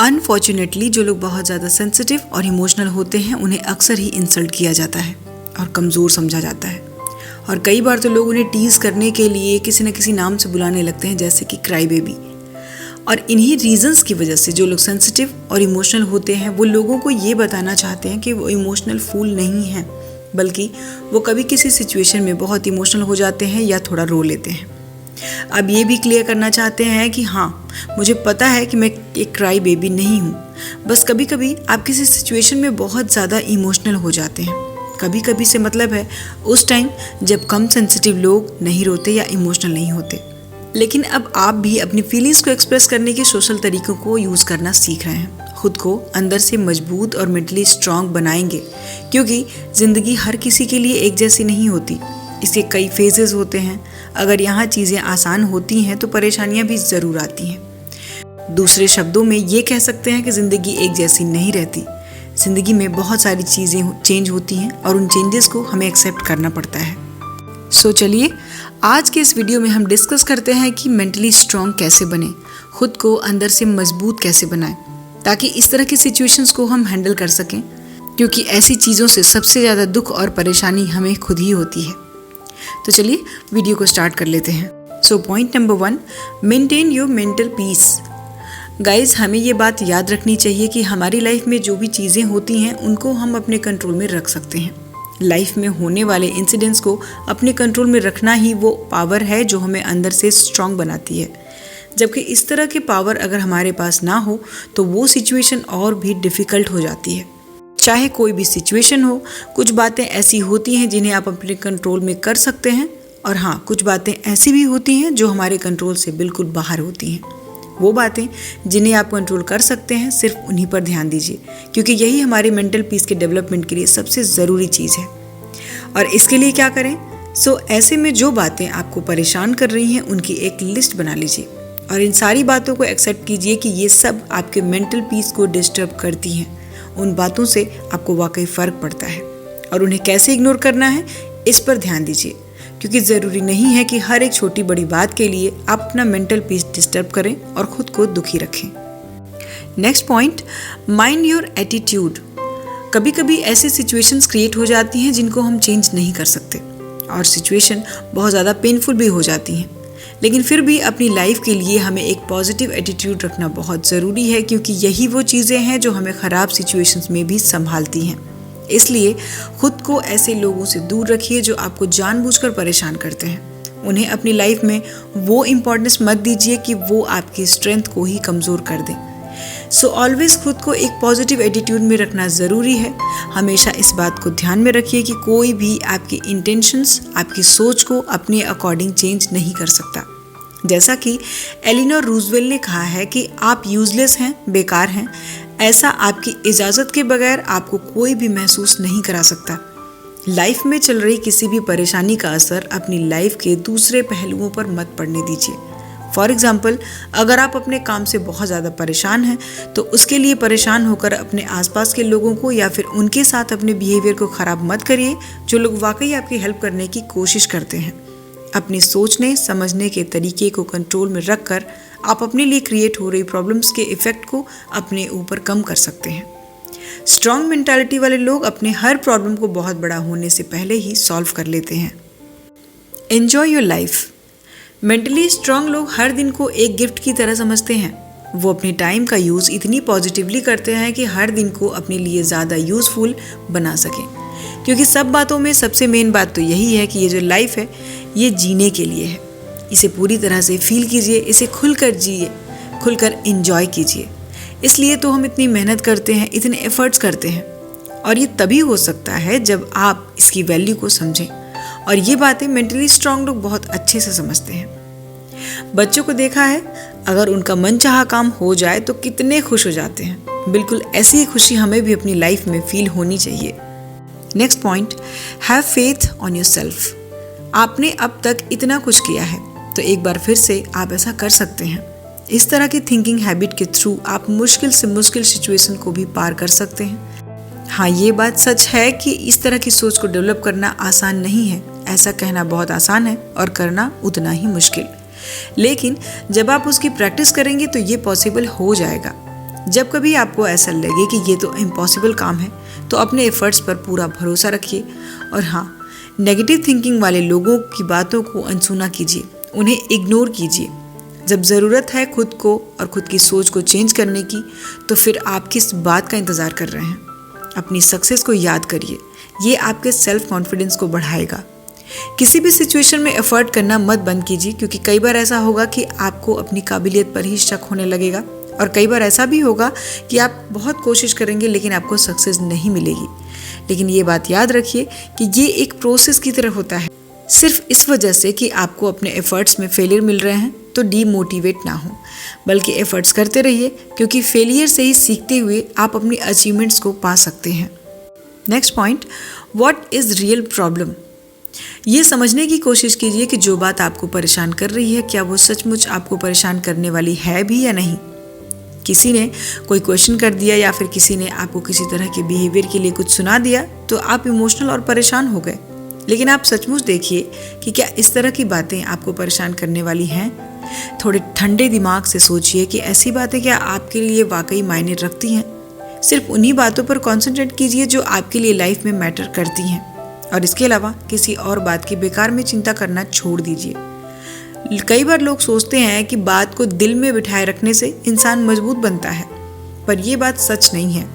Unfortunately जो लोग बहुत ज़्यादा सेंसिटिव और इमोशनल होते हैं उन्हें अक्सर ही इंसल्ट किया जाता है और कमज़ोर समझा जाता है। और कई बार तो लोग उन्हें टीज़ करने के लिए किसी न किसी नाम से बुलाने लगते हैं, जैसे कि क्राई बेबी। और इन्हीं रीजंस की वजह से जो लोग सेंसिटिव और इमोशनल होते हैं वो लोगों को ये बताना चाहते हैं कि वो इमोशनल फूल नहीं हैं, बल्कि वो कभी किसी सिचुएशन में बहुत इमोशनल हो जाते हैं या थोड़ा रो लेते हैं। अब ये भी क्लियर करना चाहते हैं कि हाँ, मुझे पता है कि मैं एक क्राई बेबी नहीं हूँ, बस कभी कभी आप किसी सिचुएशन में बहुत ज़्यादा इमोशनल हो जाते हैं। कभी कभी से मतलब है उस टाइम जब कम सेंसिटिव लोग नहीं रोते या इमोशनल नहीं होते। लेकिन अब आप भी अपनी फीलिंग्स को एक्सप्रेस करने के सोशल तरीकों को यूज़ करना सीख रहे हैं। खुद को अंदर से मजबूत और मेंटली स्ट्रांग बनाएंगे, क्योंकि ज़िंदगी हर किसी के लिए एक जैसी नहीं होती। इसके कई फेजेस होते हैं। अगर यहाँ चीज़ें आसान होती हैं तो परेशानियाँ भी ज़रूर आती हैं। दूसरे शब्दों में ये कह सकते हैं कि ज़िंदगी एक जैसी नहीं रहती। ज़िंदगी में बहुत सारी चीज़ें चेंज होती हैं और उन चेंजेस को हमें एक्सेप्ट करना पड़ता है। सो चलिए आज के इस वीडियो में हम डिस्कस करते हैं कि मेंटली स्ट्रांग कैसे बने, खुद को अंदर से मजबूत कैसे बनाएं, ताकि इस तरह की सिचुएशंस को हम हैंडल कर सकें, क्योंकि ऐसी चीज़ों से सबसे ज़्यादा दुख और परेशानी हमें खुद ही होती है। तो चलिए वीडियो को स्टार्ट कर लेते हैं। So point number 1, maintain your mental peace. Guys, हमें ये बात याद रखनी चाहिए कि हमारी लाइफ में जो भी चीज़ें होती हैं उनको हम अपने कंट्रोल में रख सकते हैं। लाइफ में होने वाले इंसिडेंट्स को अपने कंट्रोल में रखना ही वो पावर है जो हमें अंदर से स्ट्रांग बनाती है। जबकि इस तरह के पावर अगर हमारे पास ना हो तो वो सिचुएशन और भी डिफ़िकल्ट हो जाती है। चाहे कोई भी सिचुएशन हो, कुछ बातें ऐसी होती हैं जिन्हें आप अपने कंट्रोल में कर सकते हैं, और हाँ, कुछ बातें ऐसी भी होती हैं जो हमारे कंट्रोल से बिल्कुल बाहर होती हैं। वो बातें जिन्हें आप कंट्रोल कर सकते हैं, सिर्फ उन्हीं पर ध्यान दीजिए, क्योंकि यही हमारे मेंटल पीस के डेवलपमेंट के लिए सबसे ज़रूरी चीज़ है। और इसके लिए क्या करें? ऐसे में जो बातें आपको परेशान कर रही हैं उनकी एक लिस्ट बना लीजिए और इन सारी बातों को एक्सेप्ट कीजिए कि ये सब आपके मेंटल पीस को डिस्टर्ब करती हैं। उन बातों से आपको वाकई फ़र्क पड़ता है और उन्हें कैसे इग्नोर करना है इस पर ध्यान दीजिए, क्योंकि ज़रूरी नहीं है कि हर एक छोटी बड़ी बात के लिए आप अपना मेंटल पीस डिस्टर्ब करें और ख़ुद को दुखी रखें। Next point, mind your attitude. कभी कभी ऐसी सिचुएशंस क्रिएट हो जाती हैं जिनको हम चेंज नहीं कर सकते और सिचुएशन बहुत ज़्यादा पेनफुल भी हो जाती हैं, लेकिन फिर भी अपनी लाइफ के लिए हमें एक पॉजिटिव एटीट्यूड रखना बहुत ज़रूरी है, क्योंकि यही वो चीज़ें हैं जो हमें ख़राब सिचुएशंस में भी संभालती हैं। इसलिए खुद को ऐसे लोगों से दूर रखिए जो आपको जानबूझकर परेशान करते हैं। उन्हें अपनी लाइफ में वो इम्पोर्टेंस मत दीजिए कि वो आपकी स्ट्रेंथ को ही कमज़ोर कर दें। ऑलवेज खुद को एक पॉजिटिव एटीट्यूड में रखना ज़रूरी है। हमेशा इस बात को ध्यान में रखिए कि कोई भी आपकी इंटेंशंस, आपकी सोच को अपने अकॉर्डिंग चेंज नहीं कर सकता। जैसा कि एलिनोर रूजवेल्ट ने कहा है कि आप यूजलेस हैं, बेकार हैं, ऐसा आपकी इजाज़त के बगैर आपको कोई भी महसूस नहीं करा सकता। लाइफ में चल रही किसी भी परेशानी का असर अपनी लाइफ के दूसरे पहलुओं पर मत पड़ने दीजिए। फॉर एग्ज़ाम्पल, अगर आप अपने काम से बहुत ज़्यादा परेशान हैं तो उसके लिए परेशान होकर अपने आसपास के लोगों को या फिर उनके साथ अपने बिहेवियर को ख़राब मत करिए जो लोग वाकई आपकी हेल्प करने की कोशिश करते हैं। अपने सोचने समझने के तरीके को कंट्रोल में रखकर आप अपने लिए क्रिएट हो रही प्रॉब्लम्स के इफ़ेक्ट को अपने ऊपर कम कर सकते हैं। स्ट्रॉन्ग मेंटालिटी वाले लोग अपने हर प्रॉब्लम को बहुत बड़ा होने से पहले ही सॉल्व कर लेते हैं। Enjoy your life. Mentally strong लोग हर दिन को एक गिफ्ट की तरह समझते हैं। वो अपने टाइम का यूज़ इतनी पॉजिटिवली करते हैं कि हर दिन को अपने लिए ज़्यादा यूज़फुल बना सकें, क्योंकि सब बातों में सबसे मेन बात तो यही है कि ये जो लाइफ है ये जीने के लिए है। इसे पूरी तरह से फील कीजिए, इसे खुलकर जिए, खुलकर एंजॉय कीजिए। इसलिए तो हम इतनी मेहनत करते हैं, इतने एफर्ट्स करते हैं, और ये तभी हो सकता है जब आप इसकी वैल्यू को समझें। और ये बातें मेंटली स्ट्रांग लोग बहुत अच्छे से समझते हैं। बच्चों को देखा है, अगर उनका मनचाहा काम हो जाए तो कितने खुश हो जाते हैं। बिल्कुल ऐसी ही खुशी हमें भी अपनी लाइफ में फील होनी चाहिए। Next point, have faith on yourself. आपने अब तक इतना कुछ किया है तो एक बार फिर से आप ऐसा कर सकते हैं। इस तरह की थिंकिंग हैबिट के थ्रू आप मुश्किल से मुश्किल सिचुएशन को भी पार कर सकते हैं। हाँ, ये बात सच है कि इस तरह की सोच को डेवलप करना आसान नहीं है। ऐसा कहना बहुत आसान है और करना उतना ही मुश्किल। लेकिन जब आप उसकी प्रैक्टिस करेंगे तो ये पॉसिबल हो जाएगा। जब कभी आपको ऐसा लगे कि ये तो इम्पॉसिबल काम है, तो अपने एफर्ट्स पर पूरा भरोसा रखिए। और हाँ, नेगेटिव थिंकिंग वाले लोगों की बातों को अनसुना कीजिए, उन्हें इग्नोर कीजिए। जब ज़रूरत है खुद को और खुद की सोच को चेंज करने की, तो फिर आप किस बात का इंतज़ार कर रहे हैं? अपनी सक्सेस को याद करिए, ये आपके सेल्फ कॉन्फिडेंस को बढ़ाएगा। किसी भी सिचुएशन में एफर्ट करना मत बंद कीजिए, क्योंकि कई बार ऐसा होगा कि आपको अपनी काबिलियत पर ही शक होने लगेगा, और कई बार ऐसा भी होगा कि आप बहुत कोशिश करेंगे लेकिन आपको सक्सेस नहीं मिलेगी। लेकिन ये बात याद रखिए कि ये एक प्रोसेस की तरह होता है। सिर्फ इस वजह से कि आपको अपने एफर्ट्स में फेलियर मिल रहे हैं तो डीमोटिवेट ना हो, बल्कि एफर्ट्स करते रहिए, क्योंकि फेलियर से ही सीखते हुए आप अपनी अचीवमेंट्स को पा सकते हैं। Next point, what is real problem. ये समझने की कोशिश कीजिए कि जो बात आपको परेशान कर रही है, क्या वो सचमुच आपको परेशान करने वाली है भी या नहीं। किसी ने कोई क्वेश्चन कर दिया या फिर किसी ने आपको किसी तरह के बिहेवियर के लिए कुछ सुना दिया तो आप इमोशनल और परेशान हो गए। लेकिन आप सचमुच देखिए कि क्या इस तरह की बातें आपको परेशान करने वाली हैं। थोड़े ठंडे दिमाग से सोचिए कि ऐसी बातें क्या आपके लिए वाकई मायने रखती हैं। सिर्फ उन्हीं बातों पर कॉन्सेंट्रेट कीजिए जो आपके लिए लाइफ में मैटर करती हैं, और इसके अलावा किसी और बात की बेकार में चिंता करना छोड़ दीजिए। कई बार लोग सोचते हैं कि बात को दिल में बिठाए रखने से इंसान मजबूत बनता है, पर यह बात सच नहीं है,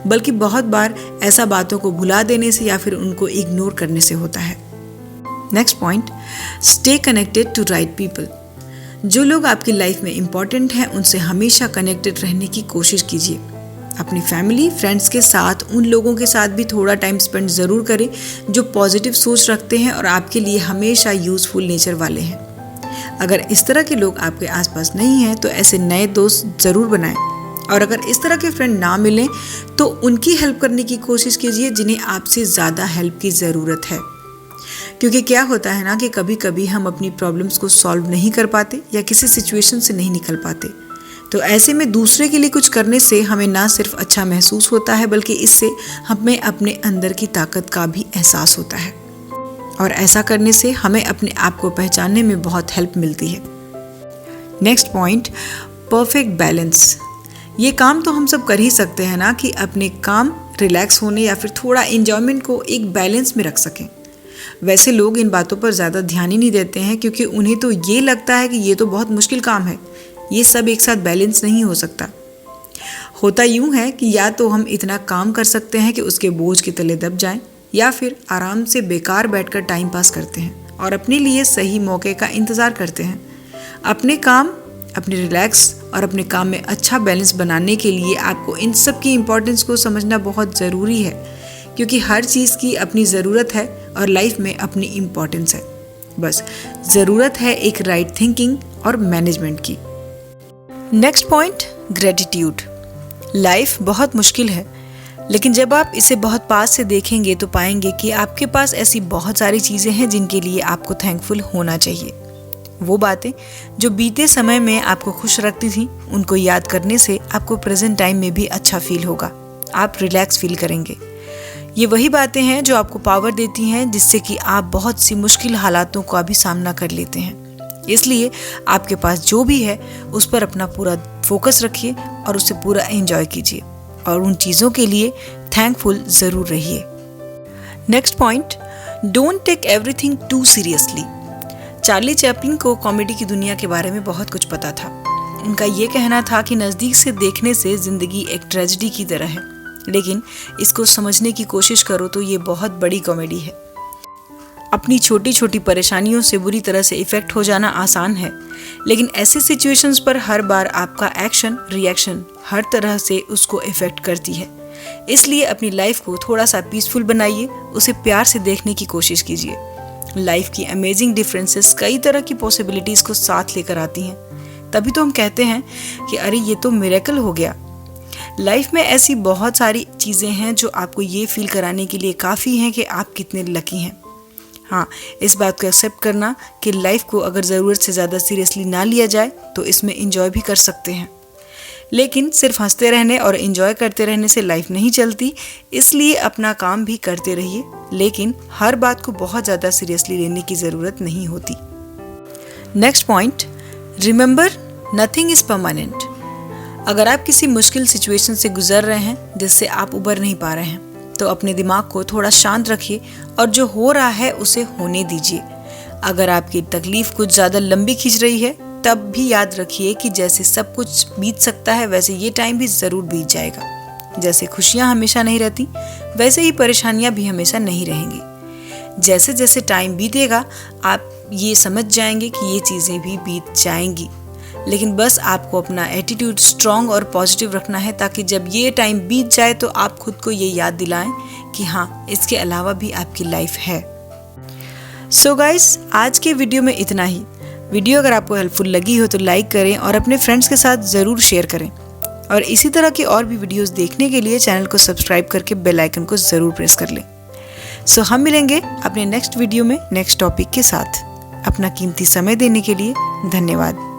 बल्कि बहुत बार ऐसा बातों को भुला देने से या फिर उनको इग्नोर करने से होता है। Next point, stay connected to right people. जो लोग आपकी लाइफ में इंपॉर्टेंट हैं उनसे हमेशा कनेक्टेड रहने की कोशिश कीजिए। अपनी फैमिली, फ्रेंड्स के साथ, उन लोगों के साथ भी थोड़ा टाइम स्पेंड ज़रूर करें जो पॉजिटिव सोच रखते हैं और आपके लिए हमेशा यूज़फुल नेचर वाले हैं। अगर इस तरह के लोग आपके आसपास नहीं हैं तो ऐसे नए दोस्त ज़रूर बनाएं, और अगर इस तरह के फ्रेंड ना मिलें तो उनकी हेल्प करने की कोशिश कीजिए जिन्हें आपसे ज़्यादा हेल्प की ज़रूरत है। क्योंकि क्या होता है ना कि कभी कभी हम अपनी प्रॉब्लम्स को सॉल्व नहीं कर पाते या किसी सिचुएशन से नहीं निकल पाते, तो ऐसे में दूसरे के लिए कुछ करने से हमें ना सिर्फ अच्छा महसूस होता है, बल्कि इससे हमें अपने अंदर की ताकत का भी एहसास होता है, और ऐसा करने से हमें अपने आप को पहचानने में बहुत हेल्प मिलती है। Next point, perfect balance. ये काम तो हम सब कर ही सकते हैं ना कि अपने काम, रिलैक्स होने या फिर थोड़ा एंजॉयमेंट को एक बैलेंस में रख सकें। वैसे लोग इन बातों पर ज़्यादा ध्यान ही नहीं देते हैं, क्योंकि उन्हें तो ये लगता है कि ये तो बहुत मुश्किल काम है, ये सब एक साथ बैलेंस नहीं हो सकता। होता यूँ है कि या तो हम इतना काम कर सकते हैं कि उसके बोझ के तले दब जाएं, या फिर आराम से बेकार बैठकर टाइम पास करते हैं और अपने लिए सही मौके का इंतज़ार करते हैं। अपने काम, अपने रिलैक्स और अपने काम में अच्छा बैलेंस बनाने के लिए आपको इन सब की इम्पोर्टेंस को समझना बहुत ज़रूरी है, क्योंकि हर चीज़ की अपनी ज़रूरत है और लाइफ में अपनी इम्पोर्टेंस है। बस ज़रूरत है एक राइट थिंकिंग और मैनेजमेंट की। Next point, gratitude. लाइफ बहुत मुश्किल है, लेकिन जब आप इसे बहुत पास से देखेंगे तो पाएंगे कि आपके पास ऐसी बहुत सारी चीज़ें हैं जिनके लिए आपको थैंकफुल होना चाहिए। वो बातें जो बीते समय में आपको खुश रखती थी, उनको याद करने से आपको प्रेजेंट टाइम में भी अच्छा फील होगा, आप रिलैक्स फील करेंगे। ये वही बातें हैं जो आपको पावर देती हैं, जिससे कि आप बहुत सी मुश्किल हालातों का भी सामना कर लेते हैं। इसलिए आपके पास जो भी है उस पर अपना पूरा फोकस रखिए और उसे पूरा एंजॉय कीजिए, और उन चीज़ों के लिए थैंकफुल ज़रूर रहिए। Next point, don't take everything too seriously. Charlie Chaplin को कॉमेडी की दुनिया के बारे में बहुत कुछ पता था। उनका ये कहना था कि नज़दीक से देखने से ज़िंदगी एक ट्रेजेडी की तरह है, लेकिन इसको समझने की कोशिश करो तो ये बहुत बड़ी कॉमेडी है। अपनी छोटी छोटी परेशानियों से बुरी तरह से इफ़ेक्ट हो जाना आसान है, लेकिन ऐसे सिचुएशंस पर हर बार आपका एक्शन, रिएक्शन हर तरह से उसको इफ़ेक्ट करती है। इसलिए अपनी लाइफ को थोड़ा सा पीसफुल बनाइए, उसे प्यार से देखने की कोशिश कीजिए। लाइफ की अमेजिंग डिफरेंसेस कई तरह की पॉसिबिलिटीज़ को साथ लेकर आती हैं, तभी तो हम कहते हैं कि अरे ये तो मिरेकल हो गया। लाइफ में ऐसी बहुत सारी चीज़ें हैं जो आपको ये फील कराने के लिए काफ़ी हैं कि आप कितने लकी हैं। हाँ, इस बात को एक्सेप्ट करना कि लाइफ को अगर ज़रूरत से ज़्यादा सीरियसली ना लिया जाए तो इसमें एंजॉय भी कर सकते हैं, लेकिन सिर्फ हंसते रहने और एंजॉय करते रहने से लाइफ नहीं चलती। इसलिए अपना काम भी करते रहिए, लेकिन हर बात को बहुत ज़्यादा सीरियसली लेने की ज़रूरत नहीं होती। Next point, remember nothing is permanent. अगर आप किसी मुश्किल सिचुएशन से गुजर रहे हैं जिससे आप उबर नहीं पा रहे हैं, तो अपने दिमाग को थोड़ा शांत रखिए और जो हो रहा है उसे होने दीजिए। अगर आपकी तकलीफ कुछ ज़्यादा लंबी खींच रही है, तब भी याद रखिए कि जैसे सब कुछ बीत सकता है वैसे ये टाइम भी ज़रूर बीत जाएगा। जैसे खुशियाँ हमेशा नहीं रहती, वैसे ही परेशानियाँ भी हमेशा नहीं रहेंगी। जैसे जैसे टाइम बीतेगा आप ये समझ जाएंगे कि ये चीज़ें भी बीत जाएंगी। लेकिन बस आपको अपना एटीट्यूड स्ट्रॉन्ग और पॉजिटिव रखना है, ताकि जब ये टाइम बीत जाए तो आप खुद को ये याद दिलाएं कि हाँ, इसके अलावा भी आपकी लाइफ है। सो गाइस, आज के वीडियो में इतना ही। वीडियो अगर आपको हेल्पफुल लगी हो तो लाइक करें और अपने फ्रेंड्स के साथ ज़रूर शेयर करें। और इसी तरह की और भी वीडियोस देखने के लिए चैनल को सब्सक्राइब करके बेल आइकन को ज़रूर प्रेस कर लें। सो हम मिलेंगे अपने नेक्स्ट वीडियो में नेक्स्ट टॉपिक के साथ। अपना कीमती समय देने के लिए धन्यवाद।